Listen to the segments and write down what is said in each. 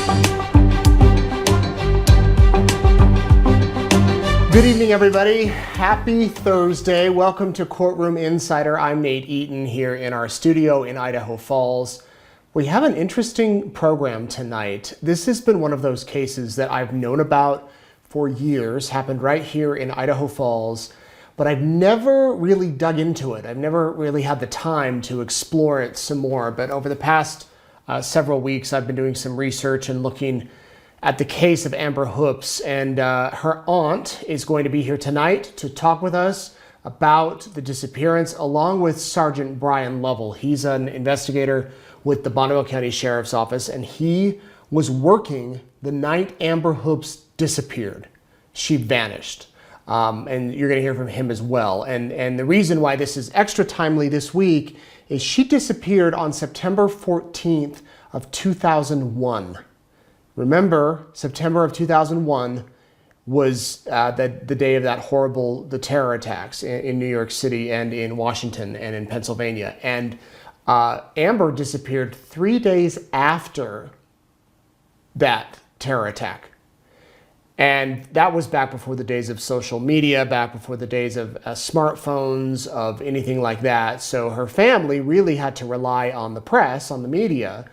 Good evening, everybody. Happy Thursday. Welcome to Courtroom Insider. I'm Nate Eaton here in our studio in Idaho Falls. We have an interesting program tonight. This has been one of those cases that I've known about for years, happened right here in Idaho Falls, but I've never really dug into it. I've never really had the time to explore it some more. But over the past several weeks, I've been doing some research and looking at the case of Amber Hoopes, and her aunt is going to be here tonight to talk with us about the disappearance, along with Sergeant Bryan Lovell. He's an investigator with the Bonneville County Sheriff's Office, and he was working the night Amber Hoopes disappeared. She vanished, and you're going to hear from him as well. And the reason why this is extra timely this week is she disappeared on September 14th of 2001. Remember, September of 2001 was the day of that the terror attacks in New York City and in Washington and in Pennsylvania. And Amber disappeared 3 days after that terror attack. And that was back before the days of social media, back before the days of smartphones, of anything like that. So her family really had to rely on the press, on the media.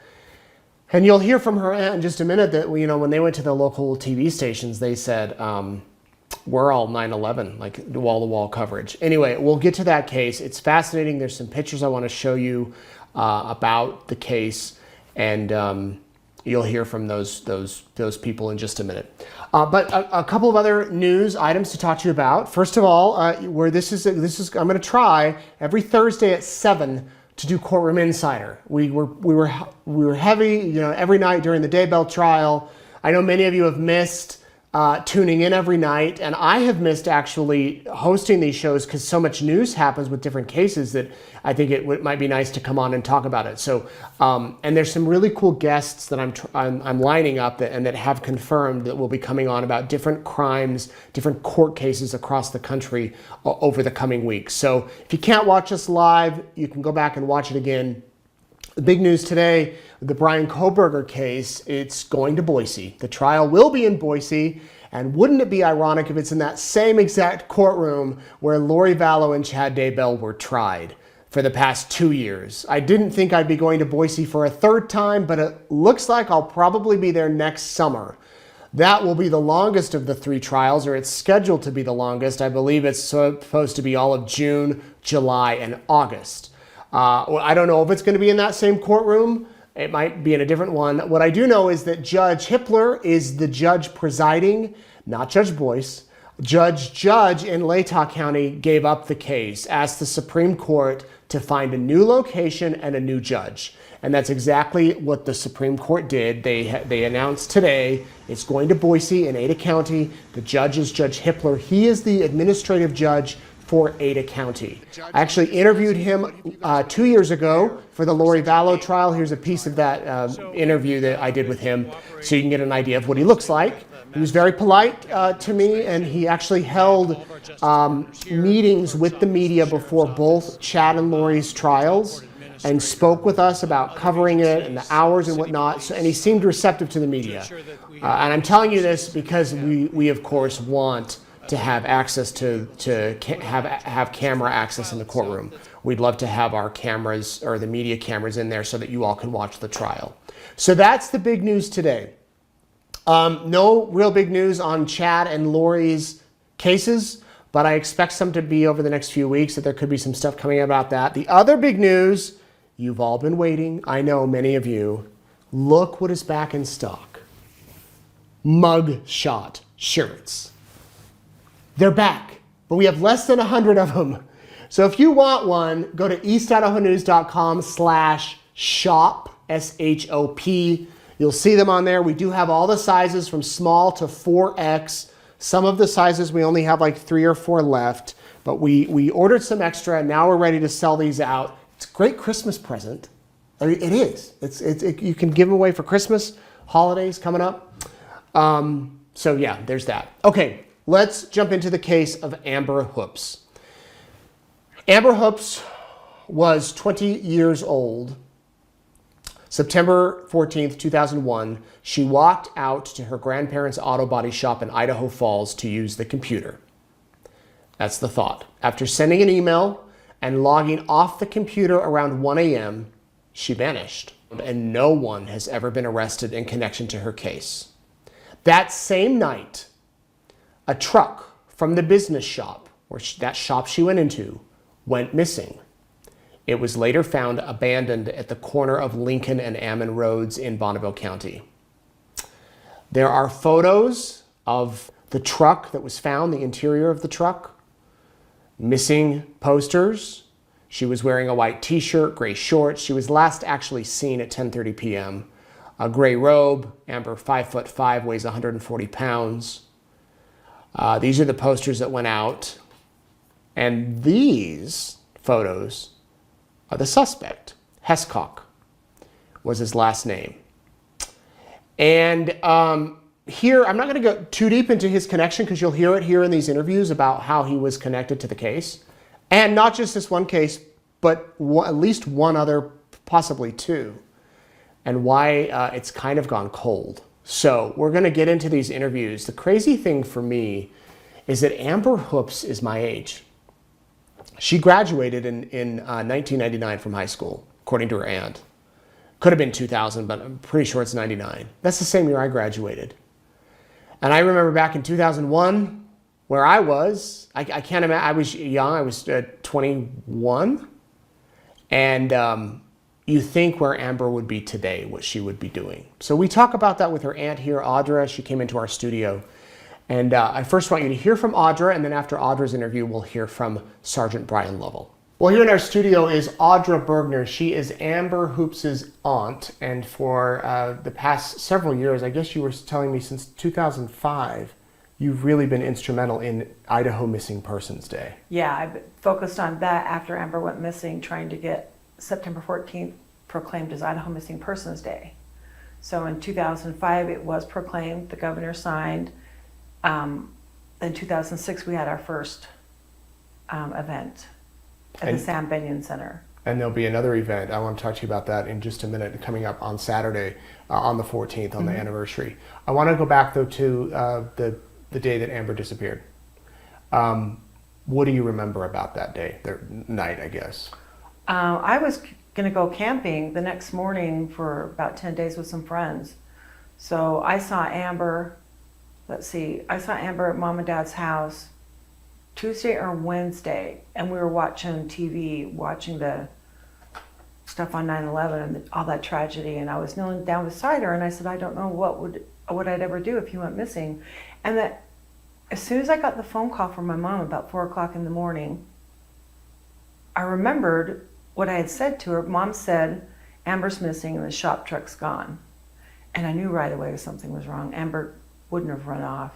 And you'll hear from her aunt in just a minute that, you know, when they went to the local TV stations, they said, we're all 9/11, like wall-to-wall coverage. Anyway, we'll get to that case. It's fascinating. There's some pictures I want to show you about the case, and you'll hear from those people in just a minute. But a couple of other news items to talk to you about. First of all, I'm going to try every Thursday at 7 to do Courtroom Insider. We were heavy, you know, every night during the Daybell trial. I know many of you have missed tuning in every night, and I have missed actually hosting these shows because so much news happens with different cases that I think it might be nice to come on and talk about it. So, and there's some really cool guests that I'm lining up and that have confirmed that will be coming on about different crimes, different court cases across the country over the coming weeks. So if you can't watch us live, you can go back and watch it again. The big news today, the Bryan Kohberger case, it's going to Boise. The trial will be in Boise, and wouldn't it be ironic if it's in that same exact courtroom where Lori Vallow and Chad Daybell were tried for the past 2 years? I didn't think I'd be going to Boise for a third time, but it looks like I'll probably be there next summer. That will be the longest of the 3 trials, or it's scheduled to be the longest. I believe it's supposed to be all of June, July, and August. I don't know if it's going to be in that same courtroom. It might be in a different one. What I do know is that Judge Hippler is the judge presiding, not Judge Boyce. Judge in Latah County gave up the case, asked the Supreme Court to find a new location and a new judge. And that's exactly what the Supreme Court did. They announced today it's going to Boise in Ada County. The judge is Judge Hippler. He is the administrative judge for Ada County. I actually interviewed him 2 years ago for the Lori Vallow trial. Here's a piece of that interview that I did with him so you can get an idea of what he looks like. He was very polite to me, and he actually held meetings with the media before both Chad and Lori's trials and spoke with us about covering it and the hours and whatnot. And he seemed receptive to the media. And I'm telling you this because we of course want to have access to have camera access in the courtroom. We'd love to have our cameras or the media cameras in there so that you all can watch the trial. So that's the big news today. No real big news on Chad and Lori's cases, but I expect some to be over the next few weeks, that there could be some stuff coming about that. The other big news, you've all been waiting. I know many of you. Look what is back in stock. Mug shot shirts. They're back, but we have less than 100 of them. So if you want one, go to eastidahonews.com/shop, SHOP. You'll see them on there. We do have all the sizes from small to 4X. Some of the sizes we only have like 3 or 4 left, but we ordered some extra, and now we're ready to sell these out. It's a great Christmas present. I mean, it is. You can give them away for Christmas, holidays coming up. So yeah, there's that. Okay. Let's jump into the case of Amber Hoopes. Amber Hoopes was 20 years old September 14th, 2001, she walked out to her grandparents' auto body shop in Idaho Falls to use the computer. That's the thought. After sending an email and logging off the computer around 1 a.m., she vanished, and no one has ever been arrested in connection to her case. That same night, a truck from the business shop, that shop she went into, went missing. It was later found abandoned at the corner of Lincoln and Ammon Roads in Bonneville County. There are photos of the truck that was found, the interior of the truck, missing posters. She was wearing a white t-shirt, gray shorts. She was last actually seen at 10:30 p.m. A gray robe. Amber, 5'5", weighs 140 pounds. These are the posters that went out. And these photos are the suspect. Hescock was his last name. And here, I'm not going to go too deep into his connection because you'll hear it here in these interviews about how he was connected to the case. And not just this one case, but at least one other, possibly two, and why it's kind of gone cold. So we're going to get into these interviews. The crazy thing for me is that Amber Hoopes is my age. She graduated in 1999 from high school, according to her aunt. Could have been 2000, but I'm pretty sure it's 99. That's the same year I graduated. And I remember back in 2001, where I was, I can't imagine, I was young, I was 21. And you think where Amber would be today, what she would be doing. So we talk about that with her aunt here, Audra. She came into our studio. And I first want you to hear from Audra, and then after Audra's interview, we'll hear from Sergeant Bryan Lovell. Well, here in our studio is Audra Burgener. She is Amber Hoopes' aunt, and for the past several years, I guess you were telling me since 2005, you've really been instrumental in Idaho Missing Persons Day. Yeah, I've focused on that after Amber went missing, trying to get September 14th proclaimed as Idaho Missing Persons Day. So in 2005, it was proclaimed, the governor signed. In 2006, we had our first event at the Sam Benyon Center. And there'll be another event. I want to talk to you about that in just a minute, coming up on Saturday, on the 14th, on the anniversary. I want to go back, though, to the day that Amber disappeared. What do you remember about that day, the night, I guess? I was going to go camping the next morning for about 10 days with some friends. So I saw Amber, I saw Amber at Mom and Dad's house Tuesday or Wednesday, and we were watching TV, watching the stuff on 9/11 and all that tragedy, and I was kneeling down beside her, and I said, I don't know what I'd ever do if he went missing. And that as soon as I got the phone call from my mom about 4 o'clock in the morning, I remembered what I had said to her. Mom said, Amber's missing and the shop truck's gone. And I knew right away something was wrong. Amber wouldn't have run off.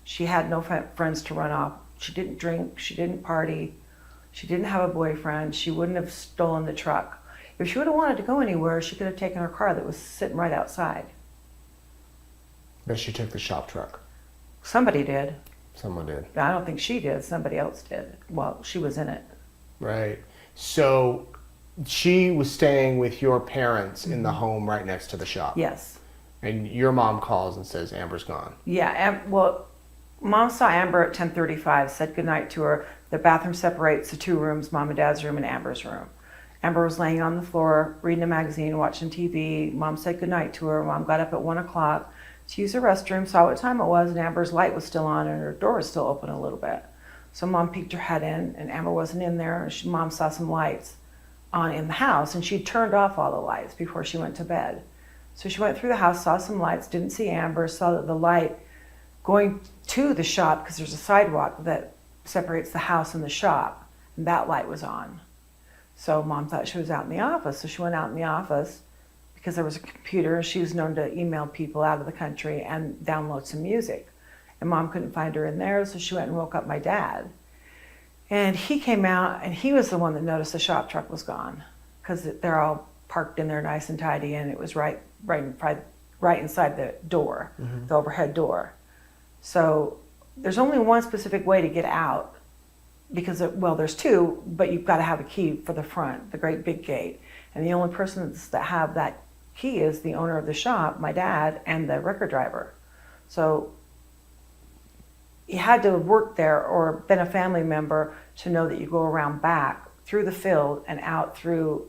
She had no friends to run off. She didn't drink, she didn't party, she didn't have a boyfriend, she wouldn't have stolen the truck. If she would have wanted to go anywhere, she could have taken her car that was sitting right outside. But she took the shop truck. Somebody did. Someone did. I don't think she did, somebody else did. Well, she was in it. Right. So she was staying with your parents in the home right next to the shop. Yes. And your mom calls and says Amber's gone. Yeah, well, Mom saw Amber at 10:35, said goodnight to her. The bathroom separates the two rooms, Mom and Dad's room and Amber's room. Amber was laying on the floor, reading a magazine, watching TV. Mom said goodnight to her. Mom got up at 1 o'clock to use the restroom, saw what time it was, and Amber's light was still on and her door was still open a little bit. So Mom peeked her head in, and Amber wasn't in there. Mom saw some lights on in the house, and she turned off all the lights before she went to bed. So she went through the house, saw some lights, didn't see Amber, saw that the light going to the shop, because there's a sidewalk that separates the house and the shop, and that light was on. So Mom thought she was out in the office, so she went out in the office because there was a computer, and she was known to email people out of the country and download some music. And Mom couldn't find her in there, so she went and woke up my dad. And he came out, and he was the one that noticed the shop truck was gone, because they're all parked in there nice and tidy, and it was right inside the door, the overhead door. So there's only one specific way to get out, because, there's two, but you've got to have a key for the front, the great big gate. And the only persons that have that he is the owner of the shop, my dad, and the record driver. So you had to have worked there or been a family member to know that you go around back through the field and out through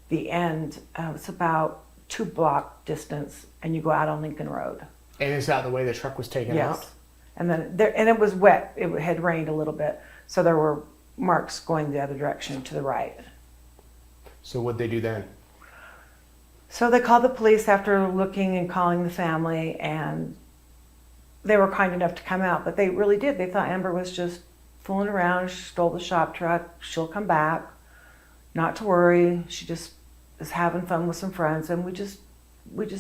the end. It's about 2-block distance, and you go out on Lincoln Road. And is that the way the truck was taken out? Yes. And then and it was wet. It had rained a little bit, so there were marks going the other direction to the right. So what'd they do then? So they called the police after looking and calling the family, and they were kind enough to come out, but they really did. They thought Amber was just fooling around. She stole the shop truck. She'll come back. Not to worry. She just is having fun with some friends, and we just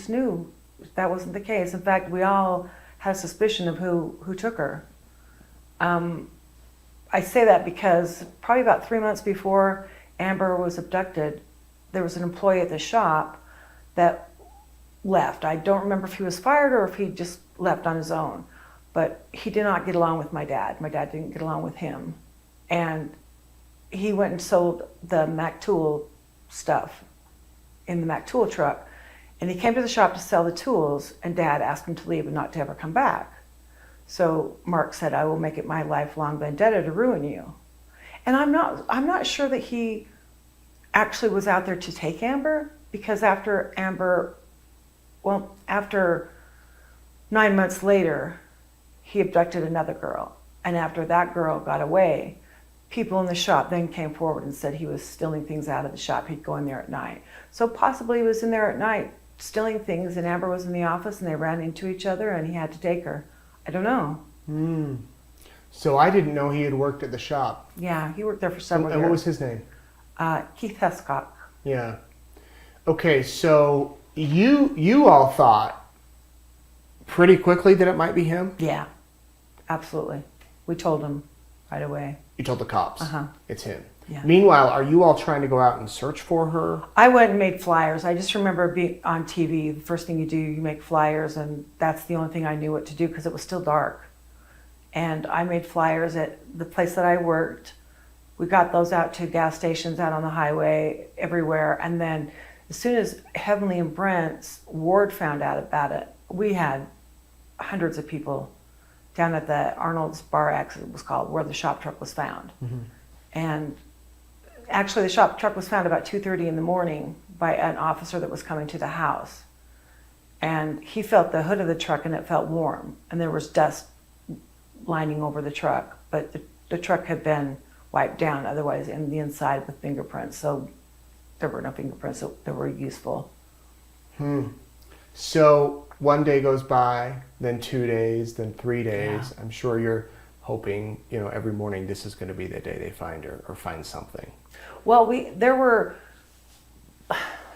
knew that wasn't the case. In fact, we all had a suspicion of who took her. I say that because probably about 3 months before Amber was abducted, there was an employee at the shop that left. I don't remember if he was fired or if he just left on his own, but he did not get along with my dad. My dad didn't get along with him. And he went and sold the Mac Tool stuff in the Mac Tool truck. And he came to the shop to sell the tools, and Dad asked him to leave and not to ever come back. So Mark said, "I will make it my lifelong vendetta to ruin you." And I'm not sure that he actually was out there to take Amber, because after 9 months later, he abducted another girl. And after that girl got away, people in the shop then came forward and said he was stealing things out of the shop. He'd go in there at night. So possibly he was in there at night stealing things, and Amber was in the office, and they ran into each other, and he had to take her. I don't know. So I didn't know he had worked at the shop. Yeah, he worked there for several years. And what was his name? Keith Hescock. Yeah. Okay, so you all thought pretty quickly that it might be him? Yeah, absolutely. We told him right away. You told the cops? Uh-huh. It's him. Yeah. Meanwhile, are you all trying to go out and search for her? I went and made flyers. I just remember being on TV. The first thing you do, you make flyers, and that's the only thing I knew what to do because it was still dark. And I made flyers at the place that I worked. We got those out to gas stations, out on the highway, everywhere. And then as soon as Heavenly and Brent's ward found out about it, we had hundreds of people down at the Arnold's Bar X, it was called, where the shop truck was found. Mm-hmm. And actually the shop truck was found about 2:30 in the morning by an officer that was coming to the house. And he felt the hood of the truck, and it felt warm. And there was dust lining over the truck, but the truck had been wiped down otherwise in the inside with fingerprints. So there were no fingerprints that were useful. So one day goes by, then 2 days, then 3 days. Yeah. I'm sure you're hoping, every morning this is going to be the day they find her or find something. Well, there were,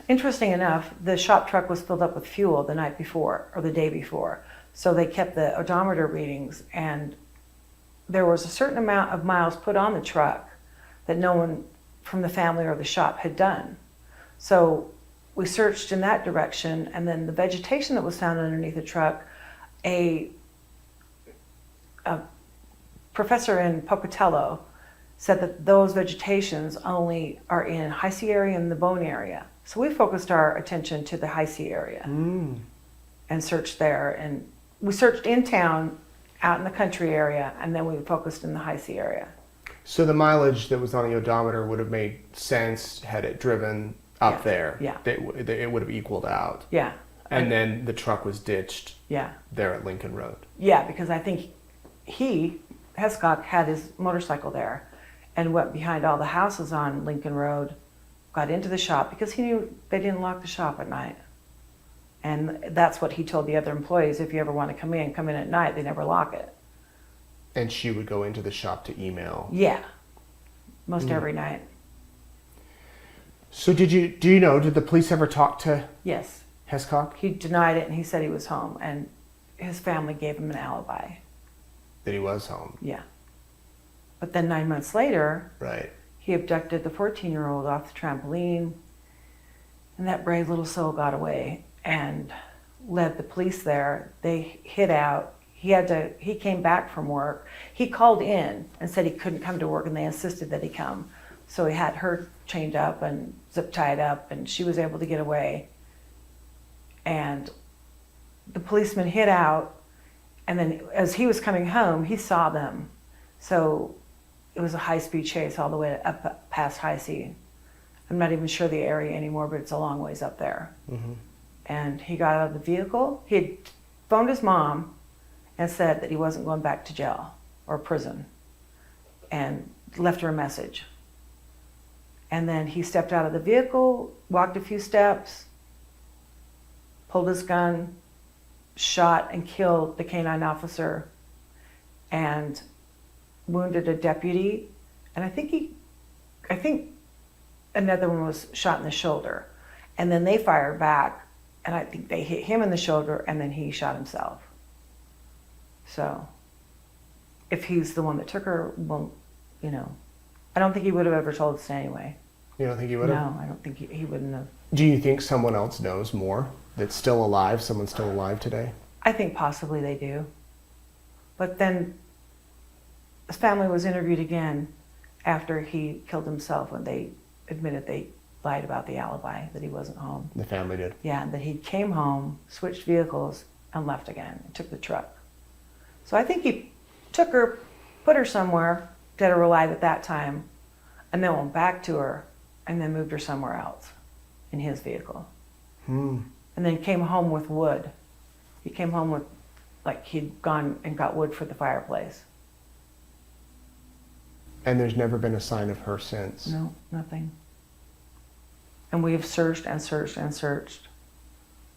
interesting enough, the shop truck was filled up with fuel the night before or the day before. So they kept the odometer readings, and there was a certain amount of miles put on the truck that no one from the family or the shop had done. So we searched in that direction, and then the vegetation that was found underneath the truck, a professor in Pocatello said that those vegetations only are in High C area and the Bone area. So we focused our attention to the High C area and searched there. And we searched in town, out in the country area, and then we focused in the High C area. So the mileage that was on the odometer would have made sense had it driven up there. Yeah. It would have equaled out. Yeah. And then the truck was ditched there at Lincoln Road. Yeah, because I think Hescock, had his motorcycle there and went behind all the houses on Lincoln Road, got into the shop because he knew they didn't lock the shop at night. And that's what he told the other employees: if you ever want to come in at night, they never lock it. And she would go into the shop to email. Yeah, most every night. So did the police ever talk to Yes. Hescock? He denied it, and he said he was home, and his family gave him an alibi. That he was home? Yeah. But then 9 months later, right, he abducted the 14-year-old off the trampoline, and that brave little soul got away and led the police there. They hid out. He came back from work. He called in and said he couldn't come to work, and they insisted that he come. So he had her chained up and zip tied up, and she was able to get away. And the policeman hid out, and then as he was coming home, he saw them. So it was a high-speed chase all the way up past High C. I'm not even sure the area anymore, but it's a long ways up there. Mm-hmm. And he got out of the vehicle. He had phoned his mom and said that he wasn't going back to jail or prison, and left her a message. And then he stepped out of the vehicle, walked a few steps, pulled his gun, shot and killed the canine officer, and wounded a deputy. And I think another one was shot in the shoulder. And then they fired back, and I think they hit him in the shoulder, and then he shot himself. So if he's the one that took her, well, you know, I don't think he would have ever told us anyway. You don't think he would have? No, I don't think he wouldn't have. Do you think someone else knows more that's still alive, someone's still alive today? I think possibly they do. But then his family was interviewed again after he killed himself, when they admitted they lied about the alibi, that he wasn't home. The family did? Yeah, that he came home, switched vehicles, and left again, and took the truck. So I think he took her, put her somewhere, dead or alive at that time, and then went back to her, and then moved her somewhere else in his vehicle. And then came home with wood. He came home with, like, he'd gone and got wood for the fireplace. And there's never been a sign of her since? No, nothing. And we have searched and searched and searched.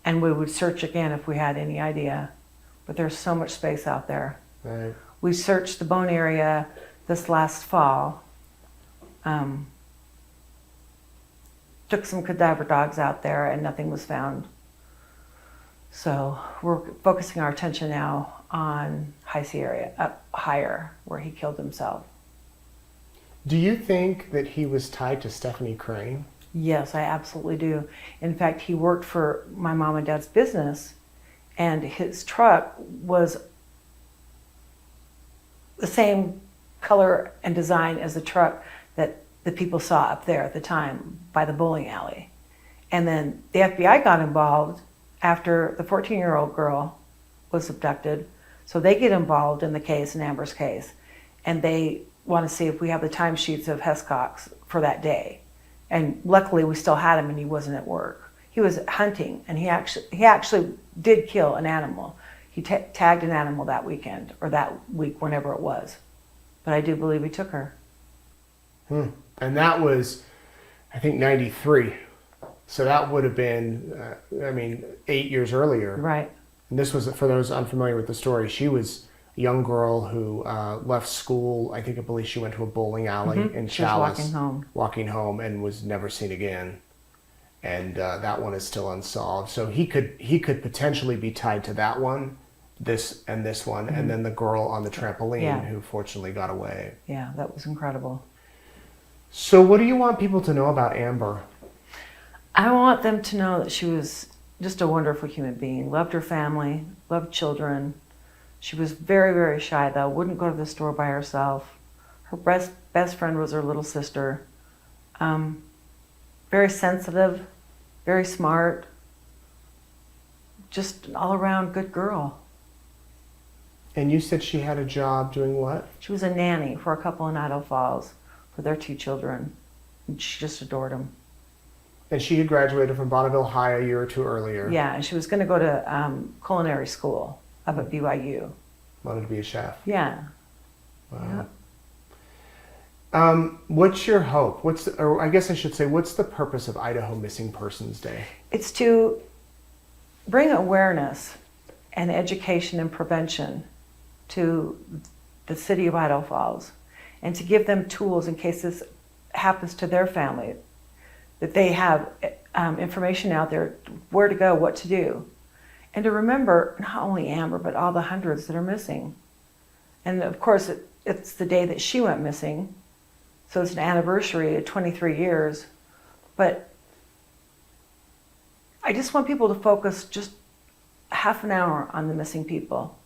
And we would search again if we had any idea. But there's so much space out there. Right. We searched the Bone area this last fall. Took some cadaver dogs out there, and nothing was found. So we're focusing our attention now on High C area, up higher, where he killed himself. Do you think that he was tied to Stephanie Crane? Yes, I absolutely do. In fact, he worked for my mom and dad's business, and his truck was the same color and design as the truck that the people saw up there at the time by the bowling alley. And then the FBI got involved after the 14-year-old girl was abducted. So they get involved in the case, in Amber's case, and they want to see if we have the timesheets of Hescox for that day. And luckily we still had him, and he wasn't at work. He was hunting, and he actually did kill an animal. He tagged an animal that weekend, or that week, whenever it was. But I do believe he took her. And that was, I think, 93. So that would have been, 8 years earlier. Right. And this was, for those unfamiliar with the story, she was a young girl who left school. I believe she went to a bowling alley in Chalice. She was walking home and was never seen again. And that one is still unsolved. So he could potentially be tied to that one, this one, and then the girl on the trampoline who fortunately got away. Yeah, that was incredible. So what do you want people to know about Amber? I want them to know that she was just a wonderful human being. Loved her family, loved children. She was very, very shy, though. Wouldn't go to the store by herself. Her best friend was her little sister. Very sensitive, very smart. Just an all-around good girl. And you said she had a job doing what? She was a nanny for a couple in Idaho Falls for their 2 children. And she just adored them. And she had graduated from Bonneville High a year or 2 earlier. Yeah, and she was going to go to culinary school up at BYU. Wanted to be a chef. Yeah. Wow. Yeah. What's your hope? What's the purpose of Idaho Missing Persons Day? It's to bring awareness and education and prevention to the city of Idaho Falls, and to give them tools in case this happens to their family, that they have information out there, where to go, what to do. And to remember not only Amber, but all the hundreds that are missing. And of course, it's the day that she went missing. So it's an anniversary of 23 years. But I just want people to focus just half an hour on the missing people.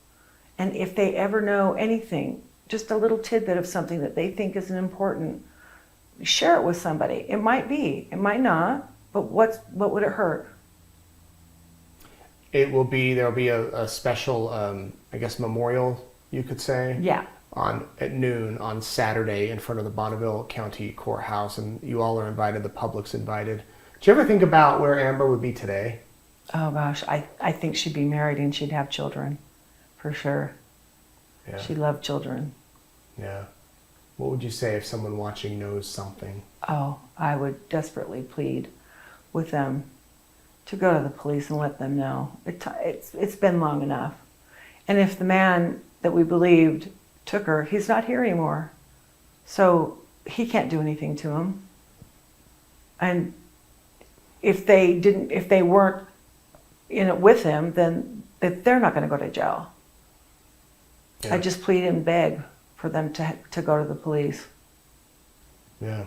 And if they ever know anything, just a little tidbit of something that they think is important, share it with somebody. It might be, it might not, but what would it hurt? There'll be a special, I guess, memorial, you could say. Yeah. At noon on Saturday in front of the Bonneville County Courthouse, and you all are invited. The public's invited. Did you ever think about where Amber would be today? Oh gosh, I think she'd be married and she'd have children, for sure. Yeah. She loved children. Yeah. What would you say if someone watching knows something? Oh, I would desperately plead with them to go to the police and let them know. It's been long enough. And if the man that we believed took her, he's not here anymore. So he can't do anything to him. And if they weren't in it with him, then they're not going to go to jail. Yeah. I just plead and beg for them to go to the police. Yeah.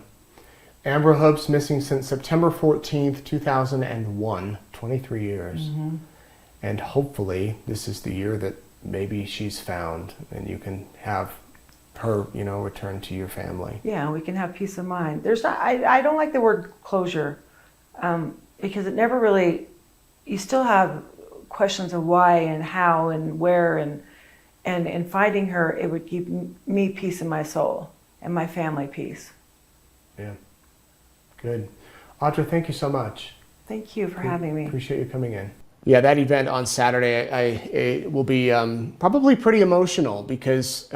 Amber Hoopes missing since September 14th, 2001, 23 years. Mm-hmm. And hopefully this is the year that maybe she's found and you can have her, return to your family. Yeah, we can have peace of mind. I don't like the word closure because it never really, you still have questions of why and how and where, and in finding her, it would give me peace in my soul and my family peace. Yeah, good. Audra, thank you so much. Thank you for having me. Appreciate you coming in. Yeah, that event on Saturday it will be probably pretty emotional because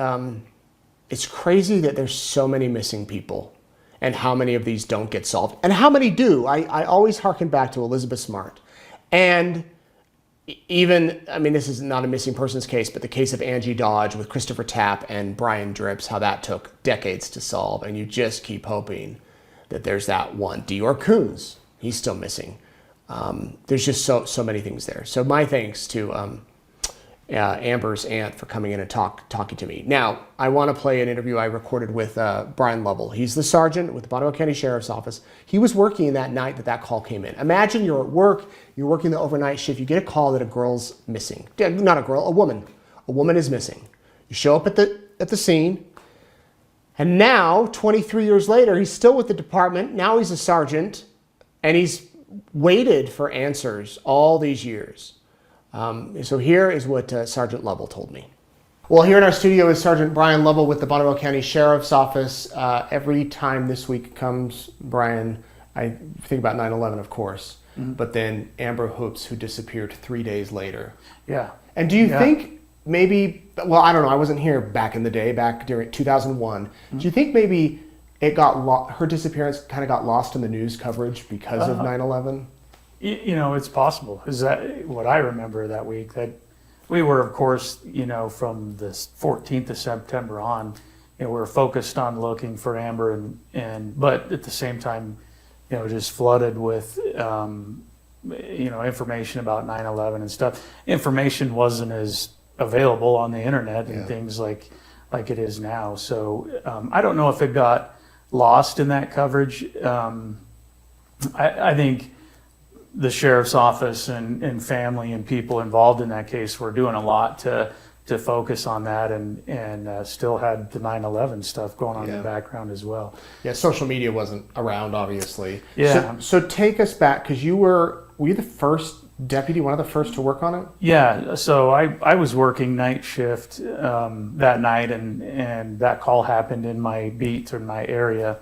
it's crazy that there's so many missing people and how many of these don't get solved and how many do. I always harken back to Elizabeth Smart. And even, this is not a missing persons case, but the case of Angie Dodge with Christopher Tapp and Brian Dripps, how that took decades to solve. And you just keep hoping that there's that one. Dior Coons, he's still missing. There's just so many things there. So my thanks to Amber's aunt for coming in and talking to me. Now, I want to play an interview I recorded with Bryan Lovell. He's the sergeant with the Bonneville County Sheriff's Office. He was working that night that call came in. Imagine you're at work, you're working the overnight shift, you get a call that a girl's missing. Not a girl, a woman. A woman is missing. You show up at the scene, and now, 23 years later, he's still with the department. Now he's a sergeant, and he's waited for answers all these years. So here is what Sergeant Lovell told me. Well, here in our studio is Sergeant Bryan Lovell with the Bonneville County Sheriff's Office. Every time this week comes, Bryan, I think about 9/11, of course, but then Amber Hoopes, who disappeared 3 days later. Yeah. And do you think maybe, well, I don't know, I wasn't here back in the day, back during 2001. Do you think maybe her disappearance kind of got lost in the news coverage because of 9/11? It's possible. Is that what I remember that week? That we were, of course, from the 14th of September on, we were focused on looking for Amber, but at the same time, just flooded with, information about 9/11 and stuff. Information wasn't as available on the internet and things like it is now. So I don't know if it got lost in that coverage. I think the sheriff's office and family and people involved in that case were doing a lot to focus on that, and still had the 9/11 stuff going on in the background as well. Yeah, social media wasn't around, obviously. Yeah. So take us back, because were you the first deputy, one of the first to work on it? Yeah, so I was working night shift that night, and that call happened in my beat or my area.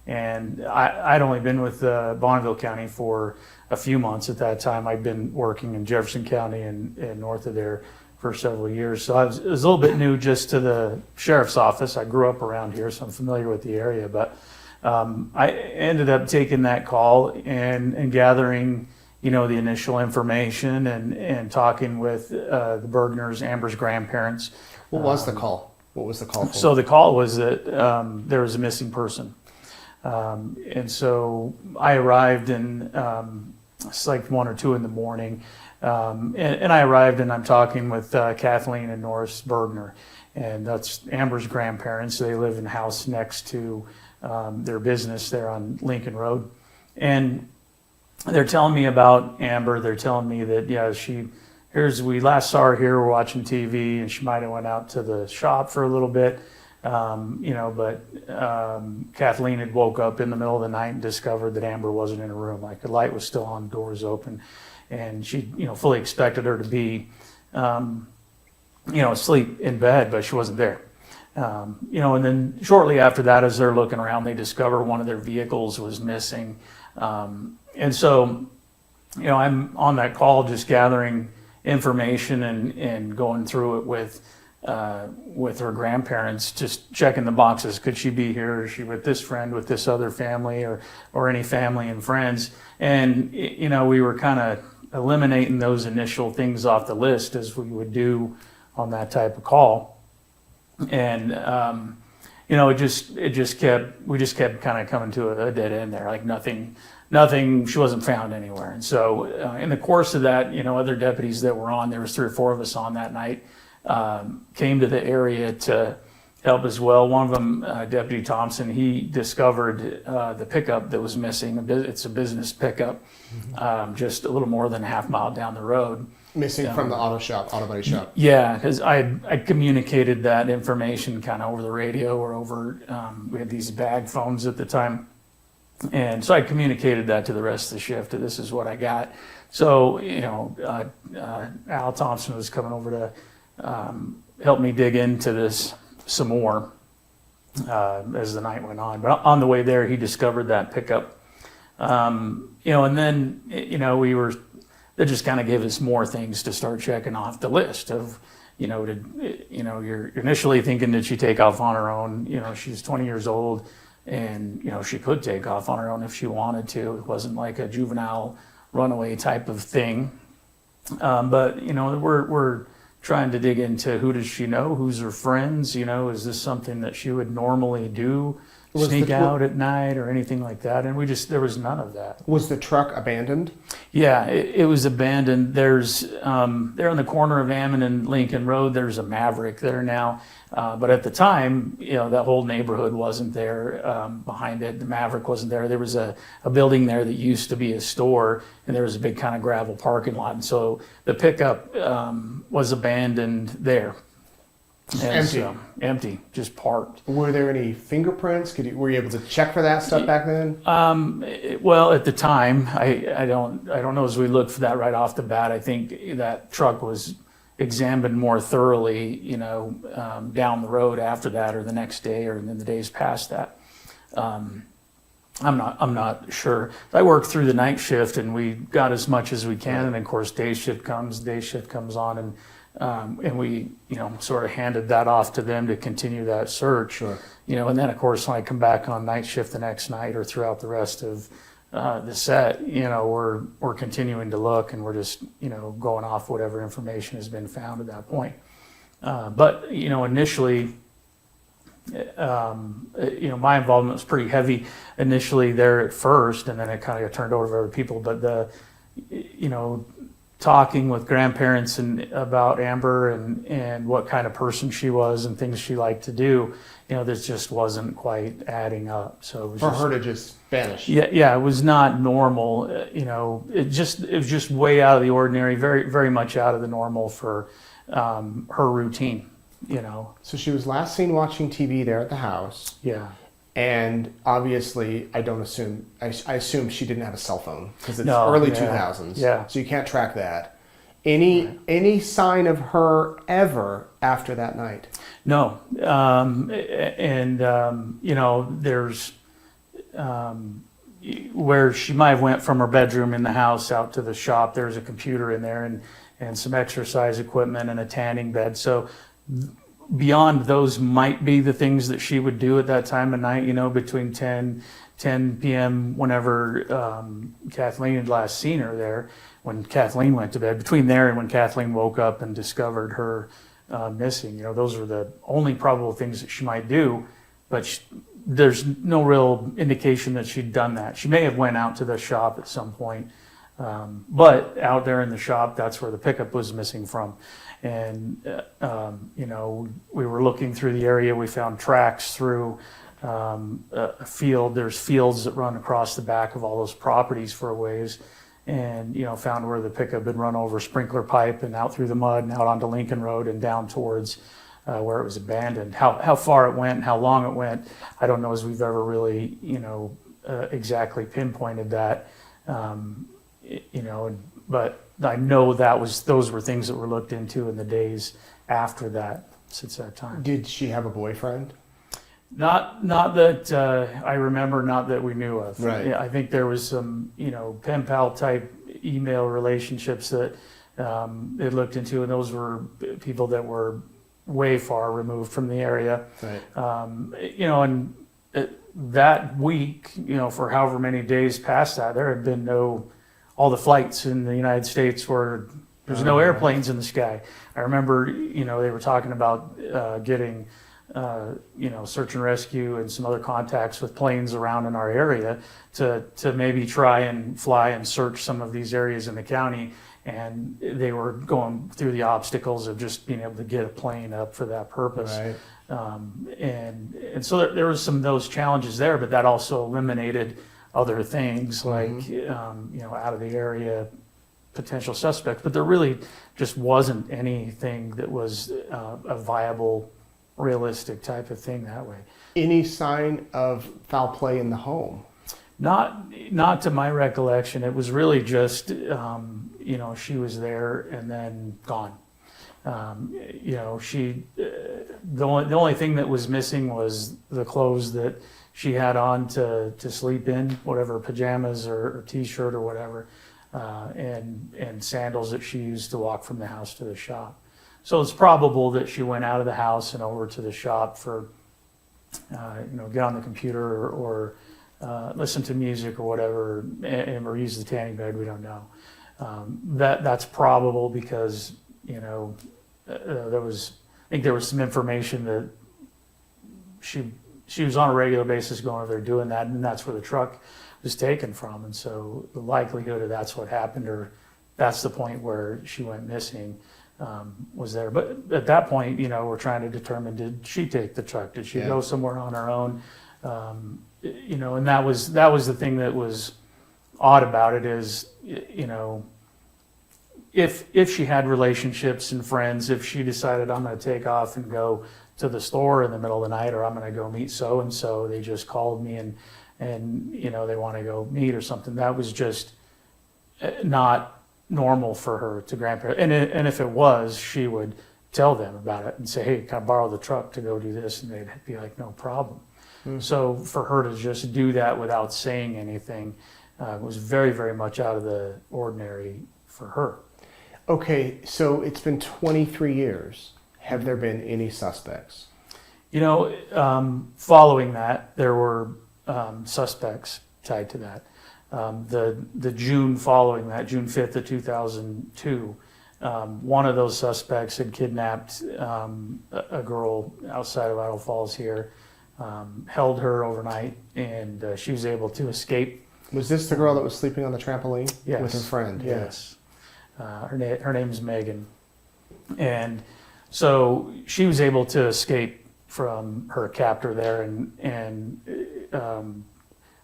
And I'd only been with Bonneville County for a few months at that time. I'd been working in Jefferson County and north of there for several years. So I was a little bit new just to the sheriff's office. I grew up around here, so I'm familiar with the area. But I ended up taking that call and gathering, the initial information and talking with the Burgeners, Amber's grandparents. What was the call? What was the call for? So the call was that there was a missing person. And so I arrived, and it's like 1 or 2 in the morning. And I arrived, and I'm talking with Kathleen and Norris Burgener, and that's Amber's grandparents. They live in a house next to their business there on Lincoln Road. And they're telling me about Amber. They're telling me that, we last saw her here, we're watching TV, and she might have went out to the shop for a little bit. But Kathleen had woke up in the middle of the night and discovered that Amber wasn't in her room. Like, the light was still on, doors open. and she, fully expected her to be, asleep in bed, but she wasn't there. And then shortly after that, as they're looking around, they discover one of their vehicles was missing. And so, I'm on that call just gathering information and going through it with her grandparents, just checking the boxes. Could she be here? Is she with this friend, with this other family, or any family and friends? And, we were kind of eliminating those initial things off the list as we would do on that type of call. And, we just kept kind of coming to a dead end there, like nothing, she wasn't found anywhere. And so in the course of that, other deputies that were on, there was 3 or 4 of us on that night, came to the area to help as well. One of them, Deputy Thompson, he discovered the pickup that was missing. It's a business pickup, just a little more than a half mile down the road. Missing from the auto body shop. Yeah, because I communicated that information kind of over the radio or over, we had these bag phones at the time. And so I communicated that to the rest of the shift, that this is what I got. So, Al Thompson was coming over to help me dig into this some more as the night went on. But on the way there, he discovered that pickup. And then, that just kind of gave us more things to start checking off the list of, you're initially thinking, did she take off on her own? She's 20 years old, and, she could take off on her own if she wanted to. It wasn't like a juvenile runaway type of thing. But, we're trying to dig into, who does she know? Who's her friends? Is this something that she would normally do? Sneak out at night or anything like that? And there was none of that. Was the truck abandoned? Yeah, it was abandoned. There's, there on the corner of Ammon and Lincoln Road, there's a Maverick there now. But at the time, that whole neighborhood wasn't there behind it. The Maverick wasn't there. There was a building there that used to be a store, and there was a big kind of gravel parking lot. And so the pickup was abandoned there. Empty. Empty, just parked. Were there any fingerprints? Were you able to check for that stuff back then? Well, at the time, I don't know as we looked for that right off the bat. I think that truck was examined more thoroughly, down the road after that, or the next day, or in the days past that. I'm not sure. I worked through the night shift, and we got as much as we can, and of course day shift comes on, and we, sort of handed that off to them to continue that search. Sure. And then of course when I come back on night shift the next night or throughout the rest of the set, we're continuing to look, and we're just, going off whatever information has been found at that point. But initially, my involvement was pretty heavy initially there at first, and then it kind of got turned over to other people. But talking with grandparents about Amber and what kind of person she was and things she liked to do, this just wasn't quite adding up. So it was her to just vanish. Yeah, it was not normal. It was just way out of the ordinary, very, very much out of the normal for her routine. So she was last seen watching TV there at the house. Yeah. And obviously, I assume she didn't have a cell phone, because it's early 2000s. Yeah. So you can't track that. Any sign of her ever after that night? No. There's where she might have went from her bedroom in the house out to the shop. There's a computer in there and some exercise equipment and a tanning bed. So beyond those might be the things that she would do at that time of night, between 10 p.m. whenever Kathleen had last seen her there, when Kathleen went to bed. Between there and when Kathleen woke up and discovered her missing, those are the only probable things that she might do, but there's no real indication that she'd done that. She may have went out to the shop at some point, but out there in the shop, that's where the pickup was missing from. And, we were looking through the area. We found tracks through a field. There's fields that run across the back of all those properties for a ways, and, found where the pickup had run over a sprinkler pipe and out through the mud and out onto Lincoln Road and down towards where it was abandoned. How far it went, how long it went, I don't know as we've ever really, exactly pinpointed that, but but I know those were things that were looked into in the days after that, since that time. Did she have a boyfriend? Not that I remember, not that we knew of. Right. Yeah, I think there was some, pen pal type email relationships that it looked into, and those were people that were way far removed from the area. Right. And that week, for however many days past that, there had been all the flights in the United States where there's no airplanes in the sky. I remember, they were talking about getting, search and rescue and some other contacts with planes around in our area to maybe try and fly and search some of these areas in the county. And they were going through the obstacles of just being able to get a plane up for that purpose. Right. And so there was some of those challenges there, but that also eliminated other things like, out of the area potential suspects. But there really just wasn't anything that was a viable, realistic type of thing that way. Any sign of foul play in the home? Not to my recollection. It was really just, she was there and then gone. The only thing that was missing was the clothes that she had on to sleep in, whatever, pajamas or t-shirt or whatever, and sandals that she used to walk from the house to the shop. So it's probable that she went out of the house and over to the shop for, get on the computer or listen to music or whatever, or use the tanning bed. We don't know. That's probable because there was some information that she was on a regular basis going over there doing that, and that's where the truck was taken from. And so the likelihood of that's what happened, or that's the point where she went missing, was there. But at that point, we're trying to determine, did she take the truck? Did she go somewhere on her own? And that was the thing that was odd about it is, if she had relationships and friends, if she decided I'm going to take off and go to the store in the middle of the night, or I'm going to go meet so-and-so, they just called me and they want to go meet or something, that was just not normal for her to grandparent. And if it was, she would tell them about it and say, hey, can I borrow the truck to go do this? And they'd be like, no problem. So for her to just do that without saying anything was very, very much out of the ordinary for her. Okay, so it's been 23 years. Have there been any suspects? Following that, there were suspects tied to that. The June following that, June 5th of 2002, one of those suspects had kidnapped a girl outside of Idaho Falls here, held her overnight, and she was able to escape. Was this the girl that was sleeping on the trampoline Yes. with her friend? Yes. Her name's Megan. And so she was able to escape from her captor there and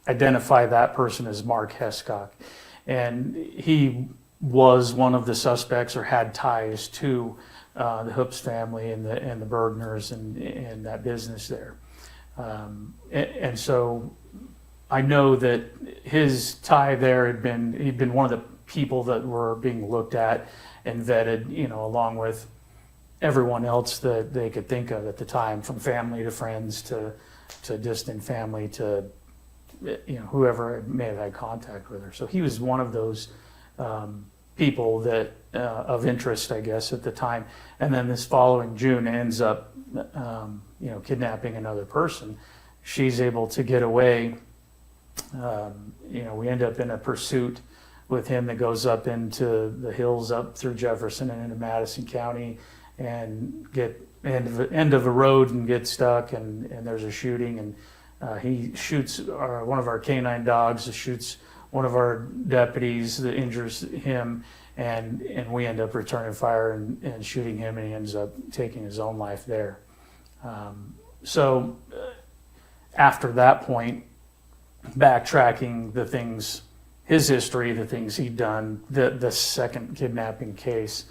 identify that person as Mark Hescock. And he was one of the suspects, or had ties to the Hoopes family and the Burgeners and that business there. And so I know that his tie there he'd been one of the people that were being looked at and vetted, along with everyone else that they could think of at the time, from family to friends to distant family to, whoever may have had contact with her. So he was one of those people that of interest, I guess, at the time. And then this following June ends up, kidnapping another person. She's able to get away. We end up in a pursuit with him that goes up into the hills up through Jefferson and into Madison County, and get end of a road and get stuck, and there's a shooting, and he shoots one of our canine dogs, shoots one of our deputies that injures him, and we end up returning fire and shooting him, and he ends up taking his own life there. So after that point, backtracking the things, his history, the things he'd done, the second kidnapping case,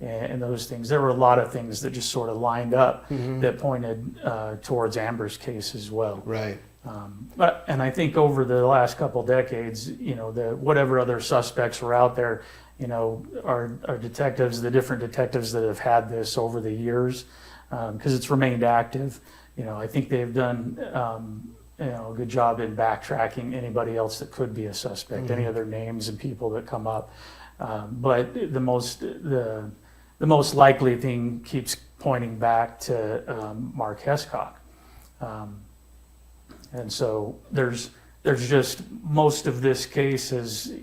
and those things, there were a lot of things that just sort of lined up that pointed towards Amber's case as well. Right. And I think over the last couple decades, whatever other suspects were out there, our detectives, the different detectives that have had this over the years, because it's remained active. I think they've done a good job in backtracking anybody else that could be a suspect, any other names and people that come up. But the most likely thing keeps pointing back to Mark Hescock. And so there's just most of this case is,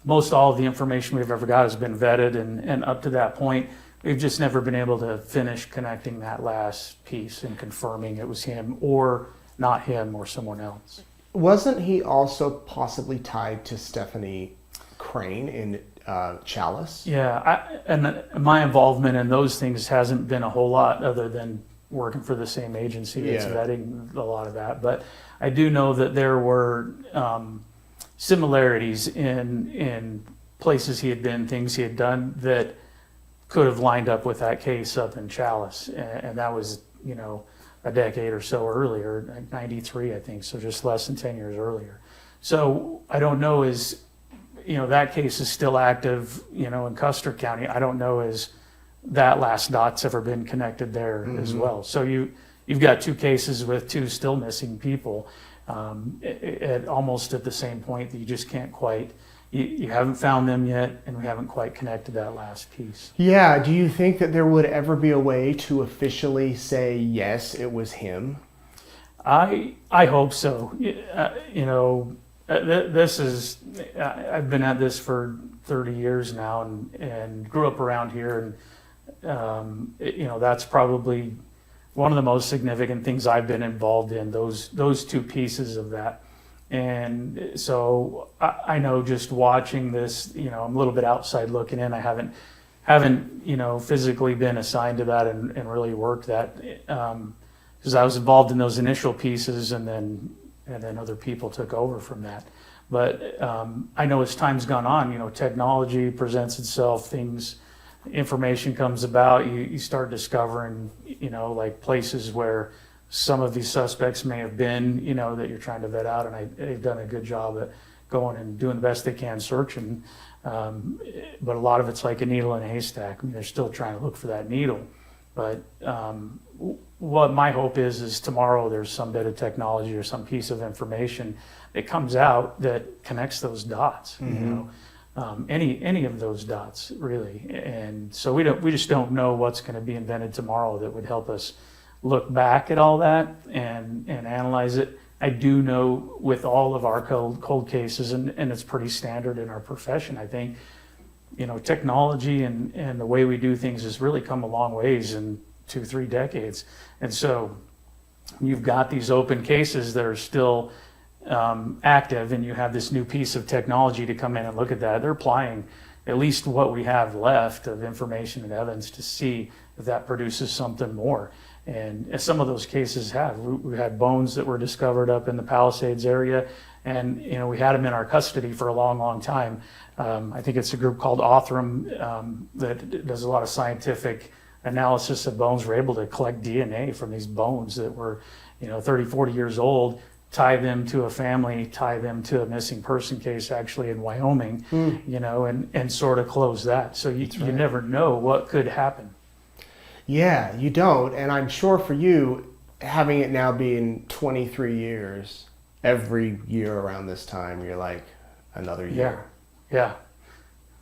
most all of the information we've ever got has been vetted, and up to that point, we've just never been able to finish connecting that last piece and confirming it was him or not him or someone else. Wasn't he also possibly tied to Stephanie Crane in Chalice? Yeah, and my involvement in those things hasn't been a whole lot other than working for the same agency that's vetting a lot of that. But I do know that there were similarities in places he had been, things he had done that could have lined up with that case up in Chalice. And that was, a decade or so earlier, like 93, I think, so just less than 10 years earlier. So I don't know that case is still active, in Custer County. I don't know that last dot's ever been connected there as well. So you've got two cases with two still missing people almost at the same point that you just can't quite, you haven't found them yet, and we haven't quite connected that last piece. Yeah, do you think that there would ever be a way to officially say, yes, it was him? I hope so. This is, I've been at this for 30 years now and grew up around here, and that's probably one of the most significant things I've been involved in, those two pieces of that. And so I know just watching this, I'm a little bit outside looking in. I haven't physically been assigned to that and really worked that, because I was involved in those initial pieces, and then other people took over from that. But I know as time's gone on, technology presents itself, information comes about, you start discovering, like places where some of these suspects may have been, that you're trying to vet out, and they've done a good job at going and doing the best they can searching. But a lot of it's like a needle in a haystack. They're still trying to look for that needle. But what my hope is tomorrow there's some bit of technology or some piece of information that comes out that connects those dots, any of those dots really. And so we just don't know what's going to be invented tomorrow that would help us look back at all that and analyze it. I do know with all of our cold cases, and it's pretty standard in our profession, I think, technology and the way we do things has really come a long ways in 2-3 decades. And so you've got these open cases that are still active, and you have this new piece of technology to come in and look at that. They're applying at least what we have left of information and evidence to see if that produces something more. And as some of those cases have, we had bones that were discovered up in the Palisades area, and we had them in our custody for a long, long time. I think it's a group called Courtroom that does a lot of scientific analysis of bones. We're able to collect DNA from these bones that were 30, 40 years old, tie them to a family, tie them to a missing person case actually in Wyoming, and sort of close that. So you never know what could happen. Yeah, you don't. And I'm sure for you, having it now being 23 years, every year around this time, you're like, another year. Yeah.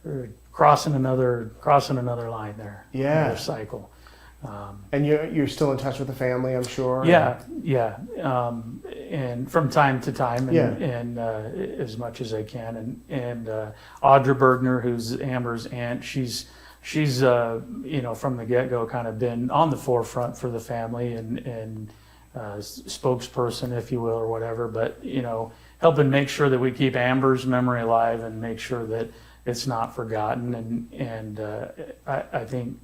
We're crossing another line there. Yeah. Another cycle. And you're still in touch with the family, I'm sure? Yeah. And from time to time, and as much as I can. And Audra Burgener, who's Amber's aunt, she's from the get-go kind of been on the forefront for the family and spokesperson, if you will, or whatever, but helping make sure that we keep Amber's memory alive and make sure that it's not forgotten. And I think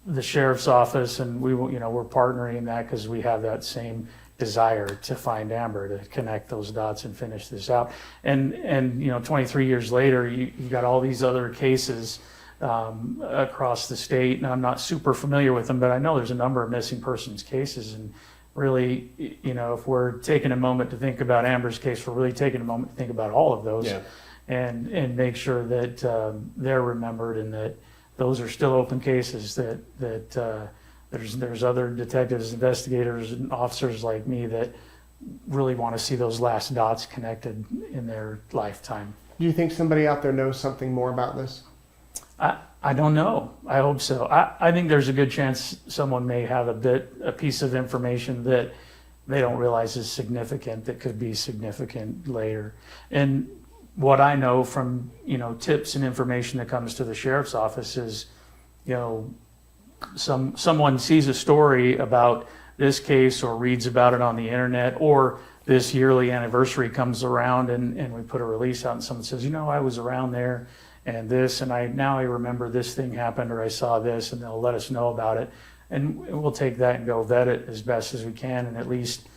the sheriff's office and we're partnering in that because we have that same desire to find Amber, to connect those dots and finish this out. And 23 years later, you've got all these other cases across the state, and I'm not super familiar with them, but I know there's a number of missing persons cases. And really, if we're taking a moment to think about Amber's case, we're really taking a moment to think about all of those. and make sure that they're remembered and that those are still open cases, that there's other detectives, investigators, and officers like me that really want to see those last dots connected in their lifetime. Do you think somebody out there knows something more about this? I don't know. I hope so. I think there's a good chance someone may have a piece of information that they don't realize is significant, that could be significant later. And what I know from, tips and information that comes to the sheriff's office is, someone sees a story about this case or reads about it on the internet, or this yearly anniversary comes around and we put a release out and someone says, I was around there and this, and I remember this thing happened, or I saw this, and they'll let us know about it. And we'll take that and go vet it as best as we can, and at least,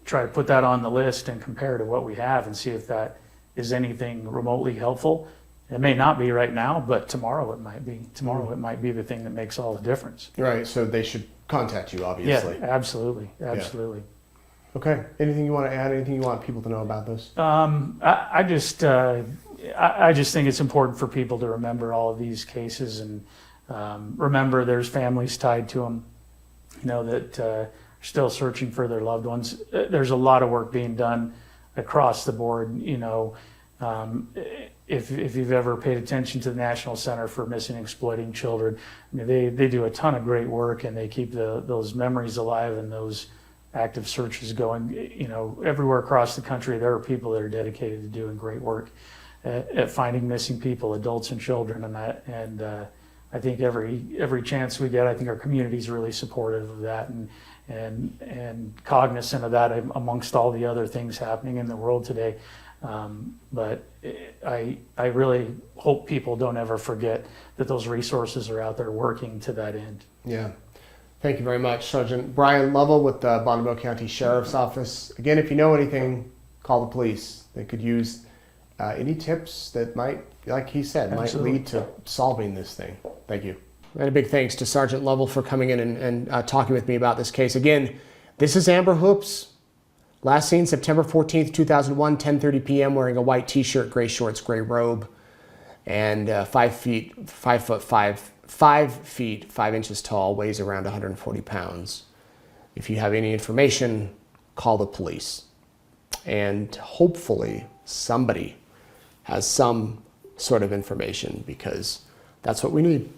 try to put that on the list and compare to what we have and see if that is anything remotely helpful. It may not be right now, but tomorrow it might be. Tomorrow it might be the thing that makes all the difference. Right, so they should contact you, obviously. Yeah, absolutely. Yeah. Okay, anything you want to add, anything you want people to know about this? I just think it's important for people to remember all of these cases and remember there's families tied to them, that are still searching for their loved ones. There's a lot of work being done across the board. If you've ever paid attention to the National Center for Missing and Exploiting Children, they do a ton of great work, and they keep those memories alive and those active searches going. Everywhere across the country, there are people that are dedicated to doing great work at finding missing people, adults and children, and I think every chance we get, I think our community is really supportive of that and cognizant of that amongst all the other things happening in the world today. But I really hope people don't ever forget that those resources are out there working to that end. Yeah. Thank you very much, Sergeant Bryan Lovell with the Bonneville County Sheriff's Office. Again, if you know anything, call the police. They could use any tips that might, like he said, Absolutely. might lead to solving this thing. Thank you. And a big thanks to Sergeant Lovell for coming in and talking with me about this case. Again, this is Amber Hoopes. Last seen September 14th, 2001, 10:30 p.m., wearing a white t-shirt, gray shorts, gray robe, and 5 feet 5 inches tall, weighs around 140 pounds. If you have any information, call the police. And hopefully somebody has some sort of information, because that's what we need.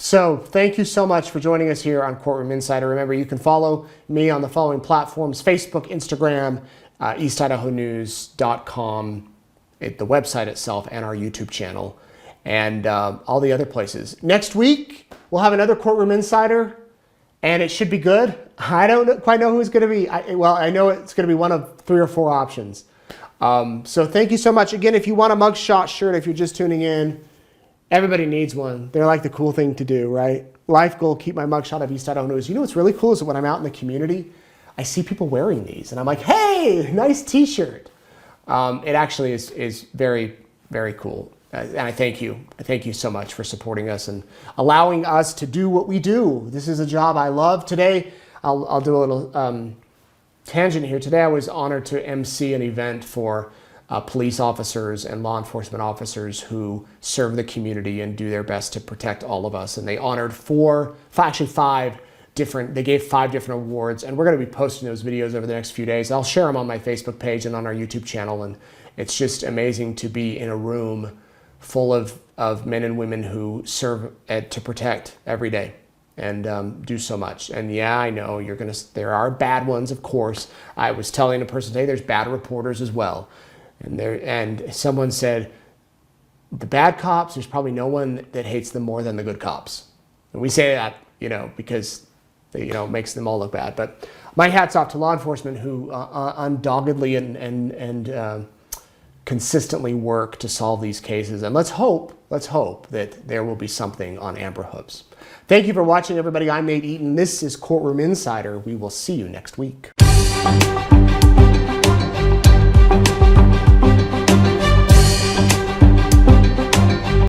So thank you so much for joining us here on Courtroom Insider. Remember, you can follow me on the following platforms: Facebook, Instagram, eastidahonews.com, the website itself, and our YouTube channel, and all the other places. Next week, we'll have another Courtroom Insider, and it should be good. I don't quite know who it's going to be. I know it's going to be one of 3 or 4 options. So thank you so much. Again, if you want a mugshot shirt, if you're just tuning in, everybody needs one. They're like the cool thing to do, right? Life goal, keep my mugshot of East Idaho News. You know what's really cool is that when I'm out in the community, I see people wearing these, and I'm like, hey, nice t-shirt. It actually is very, very cool. And I thank you. I thank you so much for supporting us and allowing us to do what we do. This is a job I love. Today, I'll do a little tangent here. Today, I was honored to MC an event for police officers and law enforcement officers who serve the community and do their best to protect all of us. And they honored 5 different, they gave 5 different awards, and we're going to be posting those videos over the next few days. I'll share them on my Facebook page and on our YouTube channel. And it's just amazing to be in a room full of men and women who serve to protect every day and do so much. And yeah, I know there are bad ones, of course. I was telling a person today, there's bad reporters as well. And someone said, the bad cops, there's probably no one that hates them more than the good cops. And we say that, because it makes them all look bad. But my hat's off to law enforcement who undoggedly and consistently work to solve these cases. And let's hope that there will be something on Amber Hoopes. Thank you for watching, everybody. I'm Nate Eaton. This is Courtroom Insider. We will see you next week.